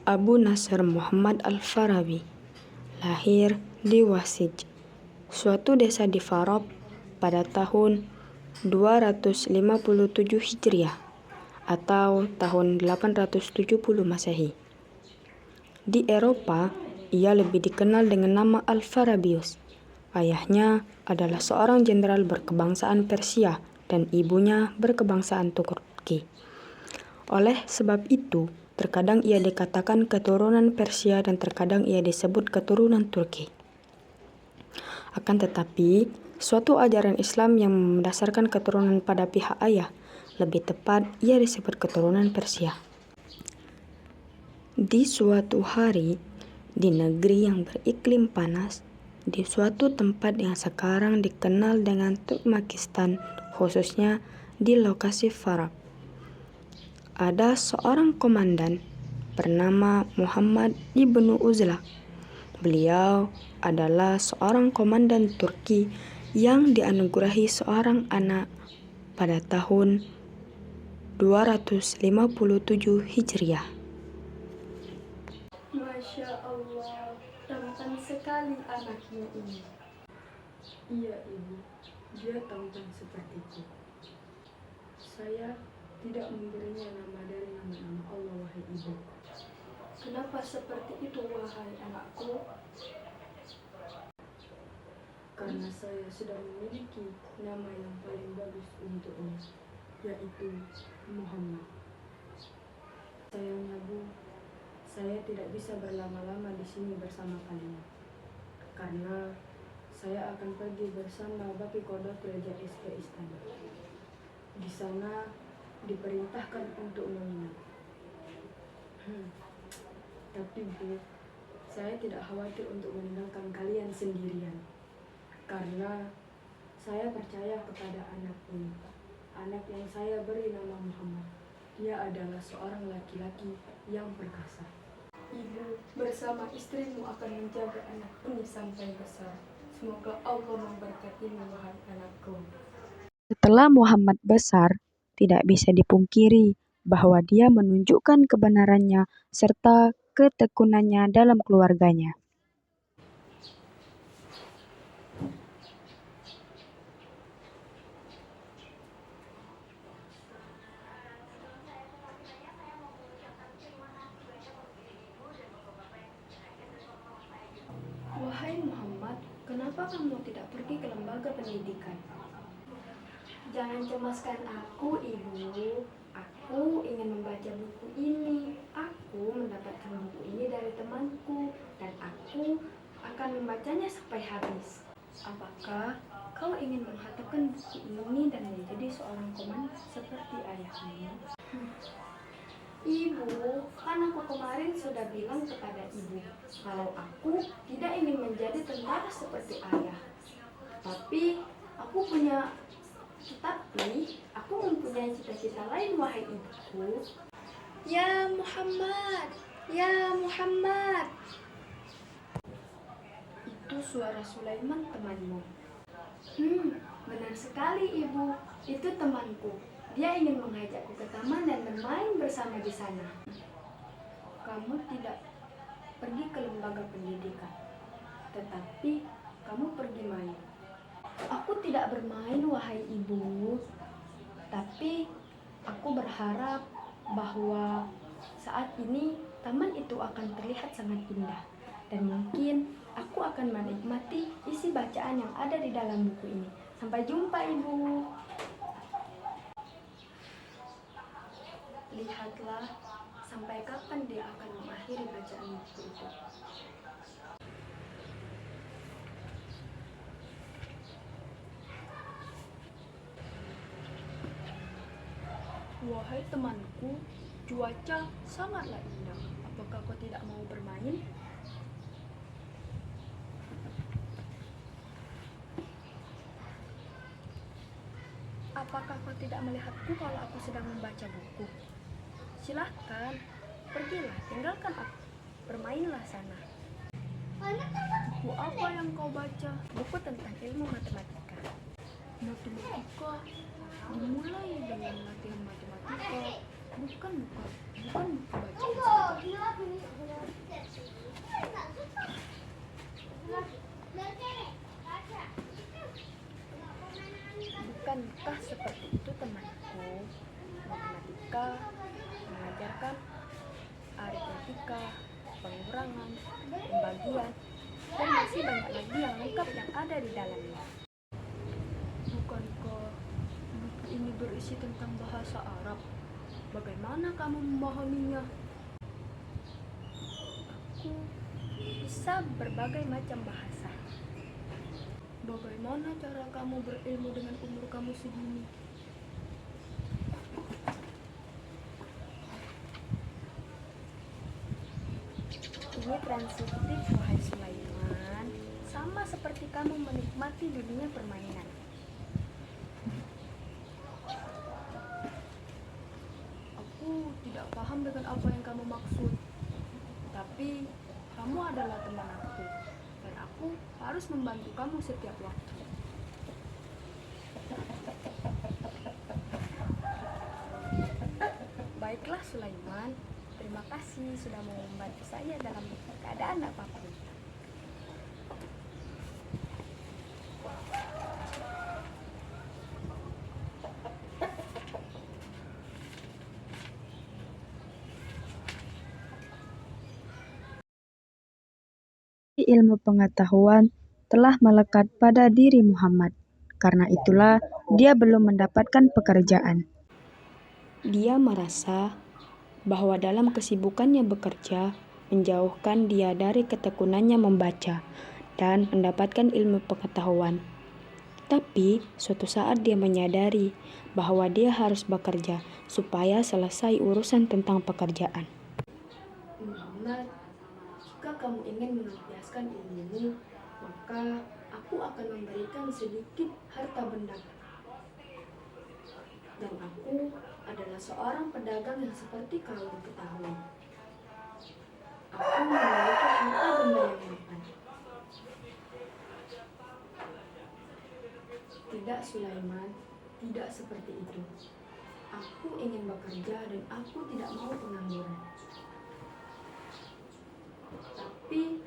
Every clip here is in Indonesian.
Abu Nasr Muhammad Al-Farabi lahir di Wasij, suatu desa di Farab pada tahun 257 Hijriah atau tahun 870 Masehi. Di Eropa, ia lebih dikenal dengan nama Al-Farabius. Ayahnya adalah seorang jenderal berkebangsaan Persia dan ibunya berkebangsaan Turki. Oleh sebab itu, terkadang ia dikatakan keturunan Persia dan terkadang ia disebut keturunan Turki. Akan tetapi, suatu ajaran Islam yang mendasarkan keturunan pada pihak ayah, lebih tepat ia disebut keturunan Persia. Di suatu hari, di negeri yang beriklim panas, di suatu tempat yang sekarang dikenal dengan Turkmenistan, khususnya di lokasi Farab, ada seorang komandan bernama Muhammad ibnu Uzla. Beliau adalah seorang komandan Turki yang dianugerahi seorang anak pada tahun 257 Hijriah. Masya Allah, tampan sekali anaknya ini. Iya ibu, dia tampan sepertiku. Saya tidak memberinya nama dari nama-nama Allah, wahai ibu. Kenapa seperti itu, wahai anakku? Karena saya sudah memiliki nama yang paling bagus untuknya, yaitu Muhammad. Sayangnya Bu, saya tidak bisa berlama-lama di sini bersama kalian, karena saya akan pergi bersama Bapi Kodok Raja ke istana. Di sana diperintahkan untuk menginap. Tapi Bu, saya tidak khawatir untuk meninggalkan kalian sendirian, karena saya percaya kepada anak ini, anak yang saya beri nama Muhammad. Dia adalah seorang laki-laki yang perkasa. Ibu bersama istrimu akan menjaga anak ini sampai besar. Semoga Allah memberkatimu, wahai anakku. Setelah Muhammad besar, tidak bisa dipungkiri bahwa dia menunjukkan kebenarannya serta ketekunannya dalam keluarganya. Wahai Muhammad, kenapa kamu tidak pergi ke lembaga pendidikan? Jangan cemaskan aku, Ibu. Aku ingin membaca buku ini. Aku mendapatkan buku ini dari temanku dan aku akan membacanya sampai habis. Apakah kau ingin menghantarkan buku ini dan menjadi seorang komandan seperti ayahmu? Ibu, kan aku kemarin sudah bilang kepada ibu kalau aku tidak ingin menjadi tentara seperti ayah. Tapi aku mempunyai cita-cita lain, wahai ibuku. Ya Muhammad, ya Muhammad. Itu suara Sulaiman, temanmu. Benar sekali ibu, itu temanku. Dia ingin mengajakku ke taman dan bermain bersama di sana. Kamu tidak pergi ke lembaga pendidikan, tetapi kamu pergi main. Aku tidak bermain, wahai ibu, tapi aku berharap bahwa saat ini taman itu akan terlihat sangat indah dan mungkin aku akan menikmati isi bacaan yang ada di dalam buku ini. Sampai jumpa, Ibu. Lihatlah sampai kapan dia akan mengakhiri bacaan buku itu. Wahai temanku, cuaca sangatlah indah. Apakah kau tidak mau bermain? Apakah kau tidak melihatku kalau aku sedang membaca buku? Silahkan, pergilah, tinggalkan aku. Bermainlah sana. Buku apa yang kau baca? Buku tentang ilmu matematika. Matematika dimulai dengan latihan matematika, bukan buku bacaan saja. ada aritmetika, pengurangan, pembagian, dan masih banyak lagi yang lengkap yang ada di dalamnya. Bukankah buku ini berisi tentang bahasa Arab? Bagaimana kamu memahaminya? Aku bisa berbagai macam bahasa. Bagaimana cara kamu berilmu dengan umur kamu segini? Ini transitif, wahai Sulaiman, sama seperti kamu menikmati dunia permainan. Aku tidak paham dengan apa yang kamu maksud. Tapi kamu adalah teman aku, dan aku harus membantu kamu setiap waktu. Baiklah Sulaiman, terima kasih sudah mau membantu saya dalam keadaan apapun. Ilmu pengetahuan telah melekat pada diri Muhammad. Karena itulah dia belum mendapatkan pekerjaan. Dia merasa bahwa dalam kesibukannya bekerja menjauhkan dia dari ketekunannya membaca dan mendapatkan ilmu pengetahuan. Tapi suatu saat dia menyadari bahwa dia harus bekerja supaya selesai urusan tentang pekerjaan. Muhammad, jika kamu ingin melampiaskan ilmumu, maka aku akan memberikan sedikit harta benda. Dan aku adalah seorang pedagang yang seperti kau ketahui. Aku memiliki harta benda yang mapan. Tidak Sulaiman, tidak seperti itu. Aku ingin bekerja dan aku tidak mau pengangguran. Tapi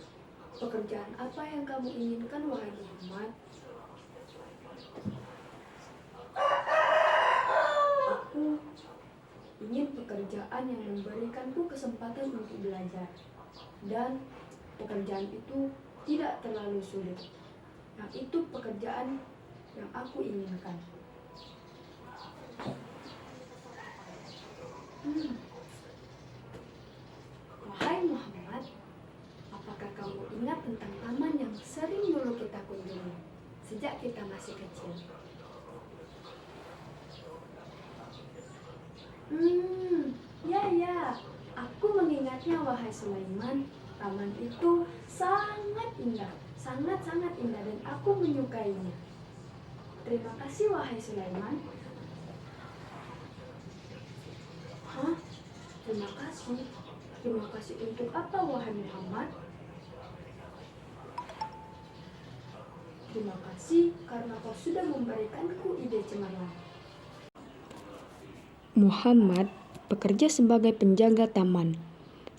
pekerjaan apa yang kamu inginkan, wahai Muhammad? Aku ingin pekerjaan yang memberikanku kesempatan untuk belajar. Dan pekerjaan itu tidak terlalu sulit. Nah, itu pekerjaan yang aku inginkan. Wahai Muhammad, apakah kamu ingat tentang taman yang sering dulu kita kunjungi sejak kita masih kecil? Ya, aku mengingatnya wahai Sulaiman. Taman itu sangat indah, sangat-sangat indah dan aku menyukainya. Terima kasih wahai Sulaiman. Hah? Terima kasih. Terima kasih untuk apa, wahai Muhammad? Terima kasih karena kau sudah memberikanku ide cemerlang. Muhammad bekerja sebagai penjaga taman.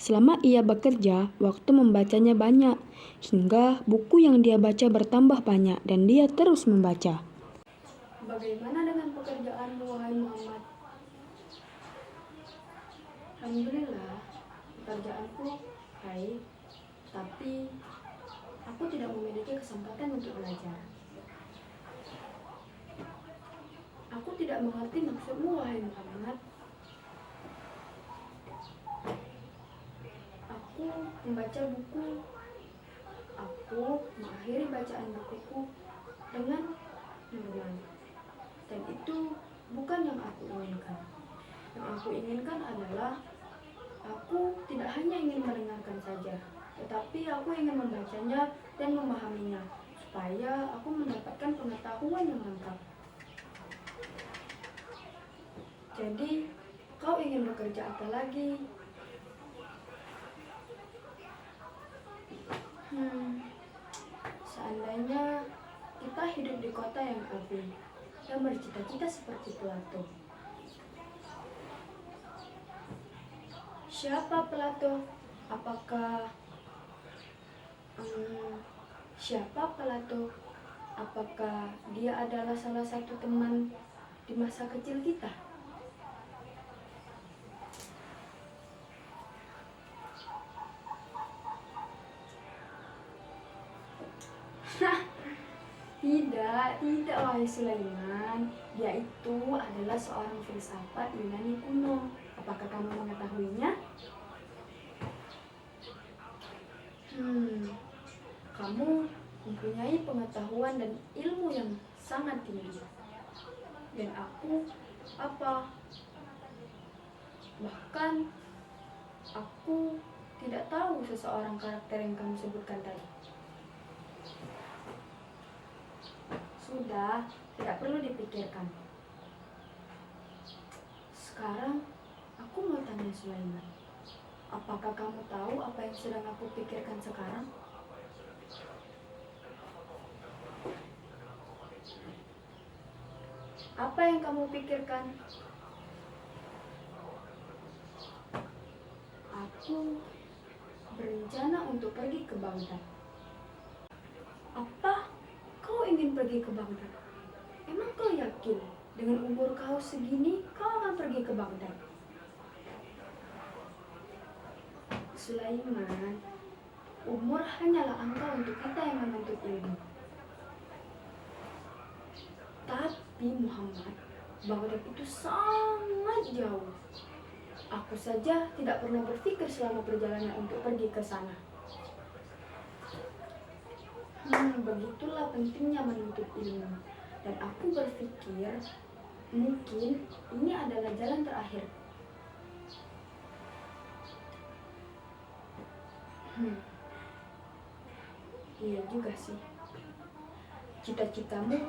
Selama ia bekerja, waktu membacanya banyak, hingga buku yang dia baca bertambah banyak dan dia terus membaca. Bagaimana dengan pekerjaanmu, wahai Muhammad? Alhamdulillah, pekerjaanku baik, tapi aku tidak memiliki kesempatan untuk belajar. Aku tidak mengerti maksudmu, wahai Muhammad. Aku membaca buku. Aku mengakhiri bacaan bukuku dengan normal. Dan itu bukan yang aku inginkan. Yang aku inginkan adalah aku tidak hanya ingin mendengarkan saja, tetapi aku ingin membacanya dan memahaminya, supaya aku mendapatkan pengetahuan yang lengkap. Jadi, kau ingin bekerja apa lagi? Seandainya kita hidup di kota yang agung dan bercita-cita seperti Plato. Siapa Plato? Siapa Plato? Apakah dia adalah salah satu teman di masa kecil kita? Tidak wahai Sulaiman. Dia itu adalah seorang filsafat Yunani kuno. Apakah kamu mengetahuinya? Kamu mempunyai pengetahuan dan ilmu yang sangat tinggi. Dan aku apa? Bahkan aku tidak tahu seseorang karakter yang kamu sebutkan tadi. Sudah, tidak perlu dipikirkan. Sekarang aku mau tanya Sulaiman, apakah kamu tahu apa yang sedang aku pikirkan sekarang? Apa yang kamu pikirkan? Aku berencana untuk pergi ke Baghdad. Apa? Kau ingin pergi ke Baghdad? Emang kau yakin dengan umur kau segini kau akan pergi ke Baghdad? Sulaiman, umur hanyalah angka untuk kita yang menuntut ilmu. Tapi Muhammad, Baghdad itu sangat jauh. Aku saja tidak pernah berpikir selama perjalanan untuk pergi ke sana. Begitulah pentingnya menuntut ilmu. Dan aku berpikir mungkin ini adalah jalan terakhir. Iya juga sih. Cita-citamu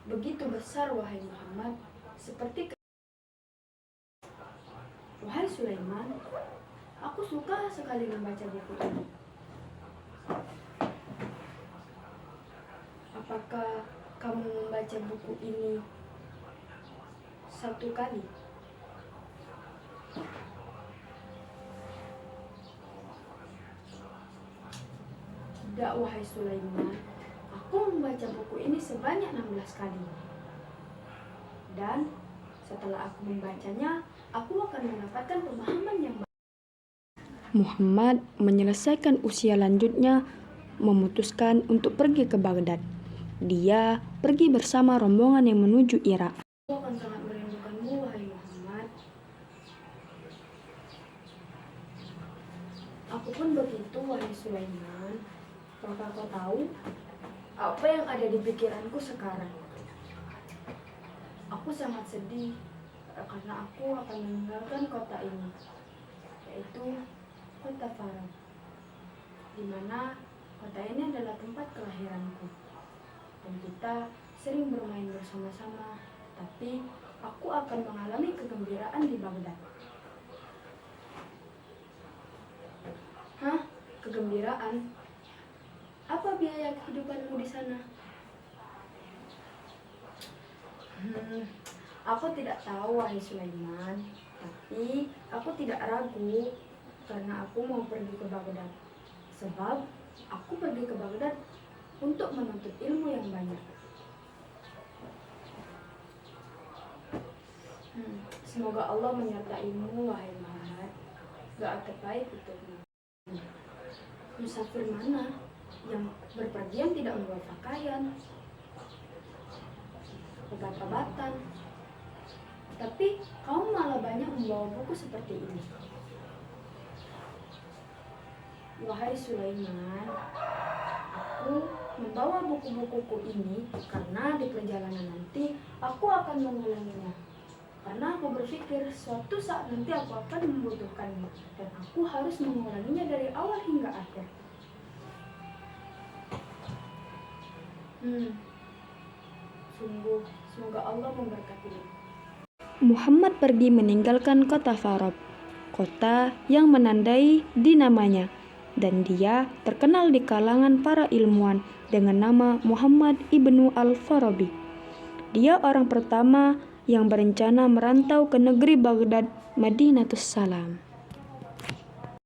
begitu besar wahai Muhammad, seperti wahai Sulaiman, aku suka sekali membaca buku ini. Apakah kamu membaca buku ini satu kali? Tidak wahai Sulaiman, aku membaca buku ini sebanyak 16 kali. Dan setelah aku membacanya, aku akan mendapatkan pemahaman yang baik. Muhammad menyelesaikan usia lanjutnya, memutuskan untuk pergi ke Baghdad. Dia pergi bersama rombongan yang menuju Irak. Aku akan sangat merindukanmu wahai Muhammad. Aku pun begitu wahai Sulaiman. Apakah kau tahu apa yang ada di pikiranku sekarang? Aku sangat sedih karena aku akan meninggalkan kota ini, yaitu kota Farab, di mana kota ini adalah tempat kelahiranku. Dan kita sering bermain bersama-sama, tapi aku akan mengalami kegembiraan di Baghdad. Hah? Kegembiraan? Apa biaya kehidupanmu di sana? Aku tidak tahu wahai Sulaiman, tapi aku tidak ragu karena aku mau pergi ke Baghdad. Sebab aku pergi ke Baghdad untuk menuntut ilmu yang banyak. Semoga Allah menyertaimu wahai Muhammad. Gak terbaik untukmu. Musafir mana yang berpergian tidak membawa pakaian, obat-obatan, tapi kamu malah banyak membawa buku seperti ini. Wahai Sulaiman, aku membawa buku-bukuku ini karena di perjalanan nanti aku akan mengulanginya. Karena aku berpikir suatu saat nanti aku akan membutuhkannya dan aku harus mengulanginya dari awal hingga akhir. Sungguh, semoga Allah memberkatimu. Muhammad pergi meninggalkan kota Farab, kota yang menandai di namanya, dan dia terkenal di kalangan para ilmuwan dengan nama Muhammad ibnu al-Farabi. Dia orang pertama yang berencana merantau ke negeri Baghdad, Madinatus Salam.